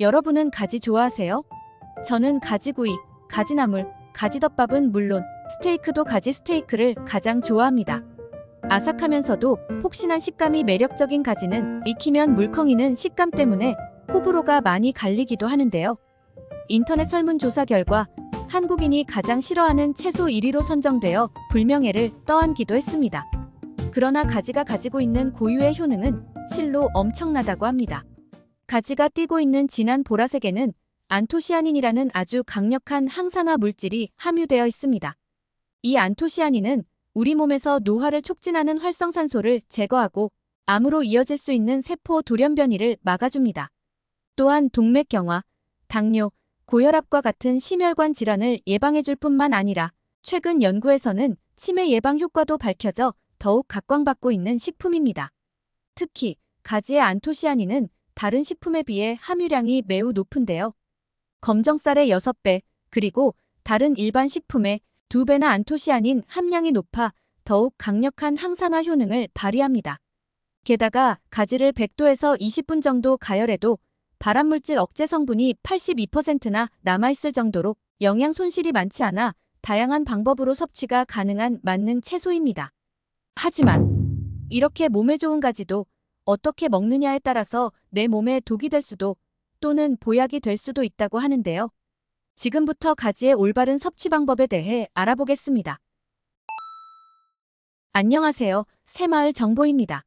여러분은 가지 좋아하세요? 저는 가지구이, 가지나물, 가지덮밥은 물론 스테이크도 가지 스테이크를 가장 좋아합니다. 아삭하면서도 폭신한 식감이 매력적인 가지는 익히면 물컹이는 식감 때문에 호불호가 많이 갈리기도 하는데요. 인터넷 설문조사 결과 한국인이 가장 싫어하는 채소 1위로 선정되어 불명예를 떠안기도 했습니다. 그러나 가지가 가지고 있는 고유의 효능은 실로 엄청나다고 합니다. 가지가 띠고 있는 진한 보라색에는 안토시아닌이라는 아주 강력한 항산화 물질이 함유되어 있습니다. 이 안토시아닌은 우리 몸에서 노화를 촉진하는 활성산소를 제거하고 암으로 이어질 수 있는 세포 돌연변이를 막아줍니다. 또한 동맥경화, 당뇨, 고혈압과 같은 심혈관 질환을 예방해줄 뿐만 아니라 최근 연구에서는 치매 예방 효과도 밝혀져 더욱 각광받고 있는 식품입니다. 특히 가지의 안토시아닌은 다른 식품에 비해 함유량이 매우 높은데요. 검정쌀의 6배, 그리고 다른 일반 식품의 2배나 안토시아닌 함량이 높아 더욱 강력한 항산화 효능을 발휘합니다. 게다가 가지를 100도에서 20분 정도 가열해도 발암물질 억제 성분이 82%나 남아있을 정도로 영양 손실이 많지 않아 다양한 방법으로 섭취가 가능한 만능 채소입니다. 하지만 이렇게 몸에 좋은 가지도 어떻게 먹느냐에 따라서 내 몸에 독이 될 수도 또는 보약이 될 수도 있다고 하는데요. 지금부터 가지의 올바른 섭취 방법에 대해 알아보겠습니다. 안녕하세요. 새마을 정보입니다.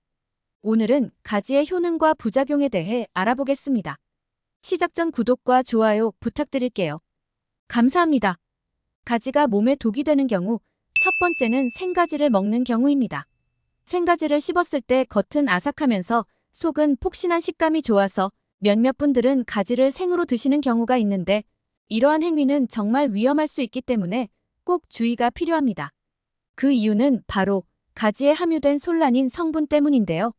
오늘은 가지의 효능과 부작용에 대해 알아보겠습니다. 시작 전 구독과 좋아요 부탁드릴게요. 감사합니다. 가지가 몸에 독이 되는 경우 첫 번째는 생가지를 먹는 경우입니다. 생가지를 씹었을 때 겉은 아삭하면서 속은 폭신한 식감이 좋아서 몇몇 분들은 가지를 생으로 드시는 경우가 있는데 이러한 행위는 정말 위험할 수 있기 때문에 꼭 주의가 필요합니다. 그 이유는 바로 가지에 함유된 솔라닌 성분 때문인데요.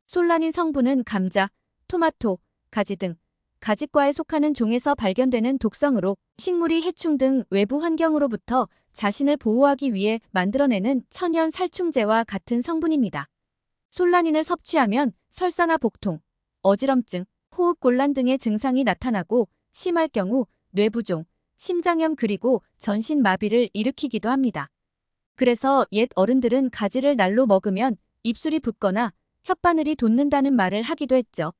솔라닌 성분은 감자, 토마토, 가지 등 가지과에 속하는 종에서 발견되는 독성으로 식물이 해충 등 외부 환경으로부터 자신을 보호하기 위해 만들어내는 천연 살충제와 같은 성분입니다. 솔라닌을 섭취하면 설사나 복통, 어지럼증, 호흡곤란 등의 증상이 나타나고 심할 경우 뇌부종, 심장염 그리고 전신마비를 일으키기도 합니다. 그래서 옛 어른들은 가지를 날로 먹으면 입술이 붓거나 혓바늘이 돋는다는 말을 하기도 했죠.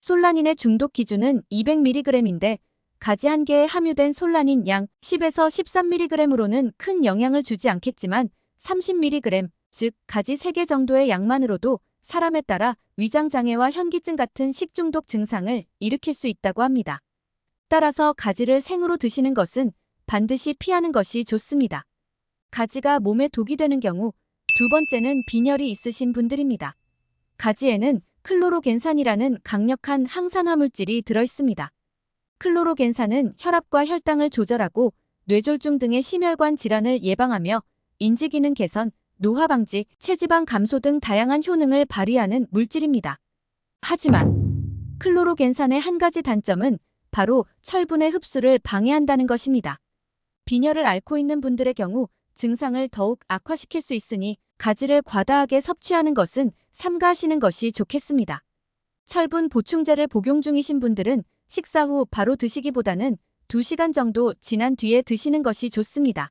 솔라닌의 중독 기준은 200mg인데 가지 한 개에 함유된 솔라닌 양 10에서 13mg으로는 큰 영향을 주지 않겠지만 30mg, 즉 가지 3개 정도의 양만으로도 사람에 따라 위장장애와 현기증 같은 식중독 증상을 일으킬 수 있다고 합니다. 따라서 가지를 생으로 드시는 것은 반드시 피하는 것이 좋습니다. 가지가 몸에 독이 되는 경우 두 번째는 빈혈이 있으신 분들입니다. 가지에는 클로로겐산이라는 강력한 항산화 물질이 들어있습니다. 클로로겐산은 혈압과 혈당을 조절하고 뇌졸중 등의 심혈관 질환을 예방하며 인지기능 개선, 노화 방지, 체지방 감소 등 다양한 효능을 발휘하는 물질입니다. 하지만 클로로겐산의 한 가지 단점은 바로 철분의 흡수를 방해한다는 것입니다. 빈혈을 앓고 있는 분들의 경우 증상을 더욱 악화시킬 수 있으니 가지를 과다하게 섭취하는 것은 삼가하시는 것이 좋겠습니다. 철분 보충제를 복용 중이신 분들은 식사 후 바로 드시기보다는 2시간 정도 지난 뒤에 드시는 것이 좋습니다.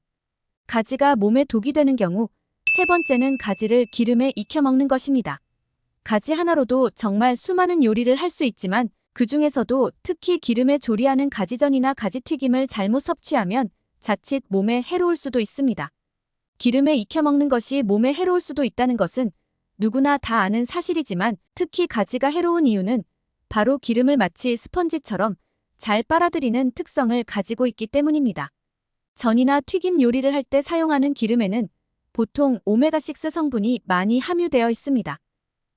가지가 몸에 독이 되는 경우 세 번째는 가지를 기름에 익혀 먹는 것입니다. 가지 하나로도 정말 수많은 요리를 할 수 있지만 그 중에서도 특히 기름에 조리하는 가지전이나 가지튀김을 잘못 섭취하면 자칫 몸에 해로울 수도 있습니다. 기름에 익혀 먹는 것이 몸에 해로울 수도 있다는 것은 누구나 다 아는 사실이지만 특히 가지가 해로운 이유는 바로 기름을 마치 스펀지처럼 잘 빨아들이는 특성을 가지고 있기 때문입니다. 전이나 튀김 요리를 할 때 사용하는 기름에는 보통 오메가6 성분이 많이 함유되어 있습니다.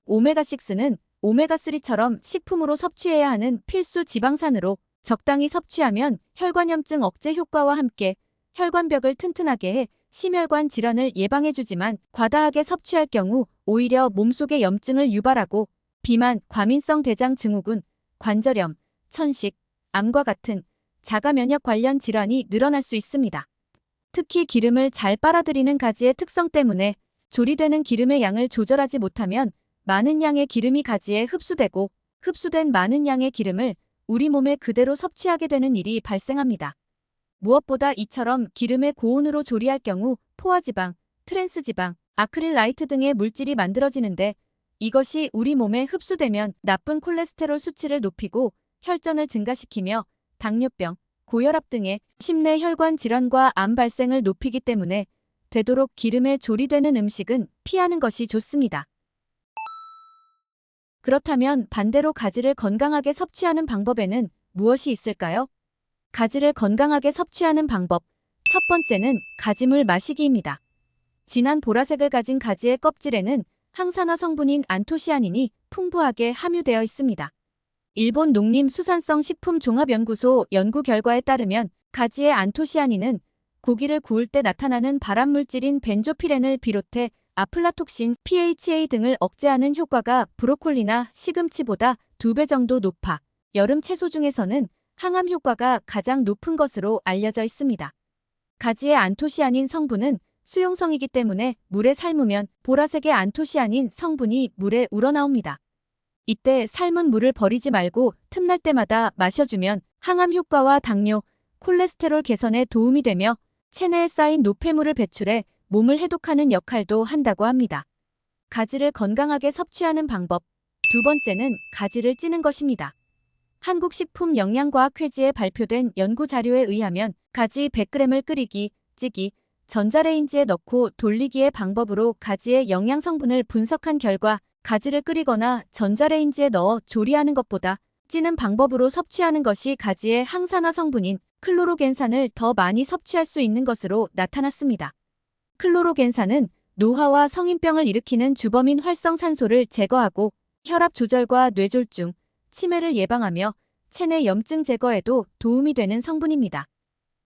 오메가6는 오메가3처럼 식품으로 섭취해야 하는 필수 지방산으로 적당히 섭취하면 혈관염증 억제 효과와 함께 혈관벽을 튼튼하게 해 심혈관 질환을 예방해주지만 과다하게 섭취할 경우 오히려 몸속에 염증을 유발하고 비만, 과민성 대장 증후군, 관절염, 천식, 암과 같은 자가 면역 관련 질환이 늘어날 수 있습니다. 특히 기름을 잘 빨아들이는 가지의 특성 때문에 조리되는 기름의 양을 조절하지 못하면 많은 양의 기름이 가지에 흡수되고 흡수된 많은 양의 기름을 우리 몸에 그대로 섭취하게 되는 일이 발생합니다. 무엇보다 이처럼 기름의 고온으로 조리할 경우 포화지방, 트랜스지방, 아크릴라이트 등의 물질이 만들어지는데 이것이 우리 몸에 흡수되면 나쁜 콜레스테롤 수치를 높이고 혈전을 증가시키며 당뇨병, 고혈압 등의 심내 혈관 질환과 암 발생을 높이기 때문에 되도록 기름에 조리되는 음식은 피하는 것이 좋습니다. 그렇다면 반대로 가지를 건강하게 섭취하는 방법에는 무엇이 있을까요? 가지를 건강하게 섭취하는 방법. 첫 번째는 가지물 마시기입니다. 진한 보라색을 가진 가지의 껍질에는 항산화 성분인 안토시아닌이 풍부하게 함유되어 있습니다. 일본 농림수산성식품종합연구소 연구 결과에 따르면 가지의 안토시아닌은 고기를 구울 때 나타나는 발암물질인 벤조피렌을 비롯해 아플라톡신, PHA 등을 억제하는 효과가 브로콜리나 시금치보다 2배 정도 높아 여름 채소 중에서는 항암 효과가 가장 높은 것으로 알려져 있습니다. 가지의 안토시아닌 성분은 수용성이기 때문에 물에 삶으면 보라색의 안토시아닌 성분이 물에 우러나옵니다. 이때 삶은 물을 버리지 말고 틈날 때마다 마셔주면 항암 효과와 당뇨, 콜레스테롤 개선에 도움이 되며 체내에 쌓인 노폐물을 배출해 몸을 해독하는 역할도 한다고 합니다. 가지를 건강하게 섭취하는 방법. 두 번째는 가지를 찌는 것입니다. 한국식품영양과학회지에 발표된 연구 자료에 의하면 가지 100g을 끓이기, 찌기, 전자레인지에 넣고 돌리기의 방법으로 가지의 영양 성분을 분석한 결과 가지를 끓이거나 전자레인지에 넣어 조리하는 것보다 찌는 방법으로 섭취하는 것이 가지의 항산화 성분인 클로로겐산을 더 많이 섭취할 수 있는 것으로 나타났습니다. 클로로겐산은 노화와 성인병을 일으키는 주범인 활성산소를 제거하고 혈압 조절과 뇌졸중, 치매를 예방하며 체내 염증 제거에도 도움이 되는 성분입니다.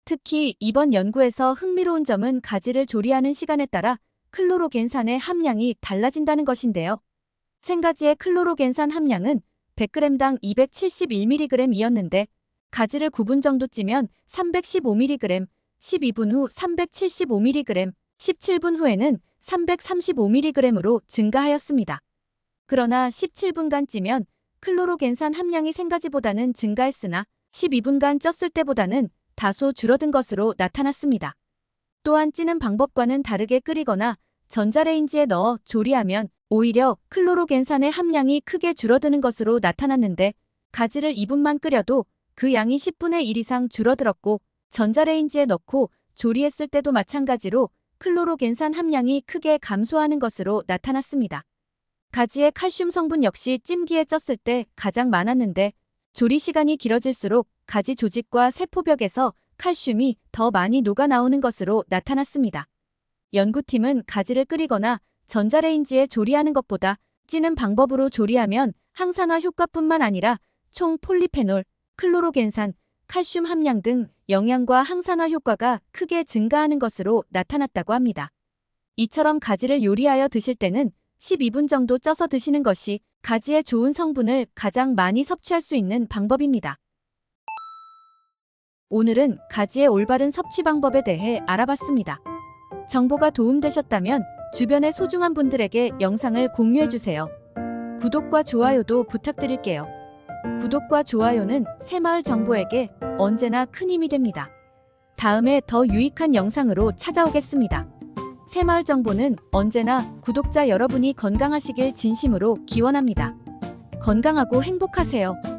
특히 이번 연구에서 흥미로운 점은 가지를 조리하는 시간에 따라 클로로겐산의 함량이 달라진다는 것인데요. 생가지의 클로로겐산 함량은 100g당 271mg이었는데 가지를 9분 정도 찌면 315mg, 12분 후 375mg, 17분 후에는 335mg으로 증가하였습니다. 그러나 17분간 찌면 클로로겐산 함량이 생가지보다는 증가했으나 12분간 쪘을 때보다는 다소 줄어든 것으로 나타났습니다. 또한 찌는 방법과는 다르게 끓이거나 전자레인지에 넣어 조리하면 오히려 클로로겐산의 함량이 크게 줄어드는 것으로 나타났는데 가지를 2분만 끓여도 그 양이 10분의 1 이상 줄어들었고 전자레인지에 넣고 조리했을 때도 마찬가지로 클로로겐산 함량이 크게 감소하는 것으로 나타났습니다. 가지의 칼슘 성분 역시 찜기에 쪘을 때 가장 많았는데 조리 시간이 길어질수록 가지 조직과 세포벽에서 칼슘이 더 많이 녹아나오는 것으로 나타났습니다. 연구팀은 가지를 끓이거나 전자레인지에 조리하는 것보다 찌는 방법으로 조리하면 항산화 효과뿐만 아니라 총 폴리페놀, 클로로겐산, 칼슘 함량 등 영양과 항산화 효과가 크게 증가하는 것으로 나타났다고 합니다. 이처럼 가지를 요리하여 드실 때는 12분 정도 쪄서 드시는 것이 가지의 좋은 성분을 가장 많이 섭취할 수 있는 방법입니다. 오늘은 가지의 올바른 섭취 방법에 대해 알아봤습니다. 정보가 도움되셨다면 주변의 소중한 분들에게 영상을 공유해주세요. 구독과 좋아요도 부탁드릴게요. 구독과 좋아요는 새마을 정보에게 언제나 큰 힘이 됩니다. 다음에 더 유익한 영상으로 찾아오겠습니다. 새마을 정보는 언제나 구독자 여러분이 건강하시길 진심으로 기원합니다. 건강하고 행복하세요.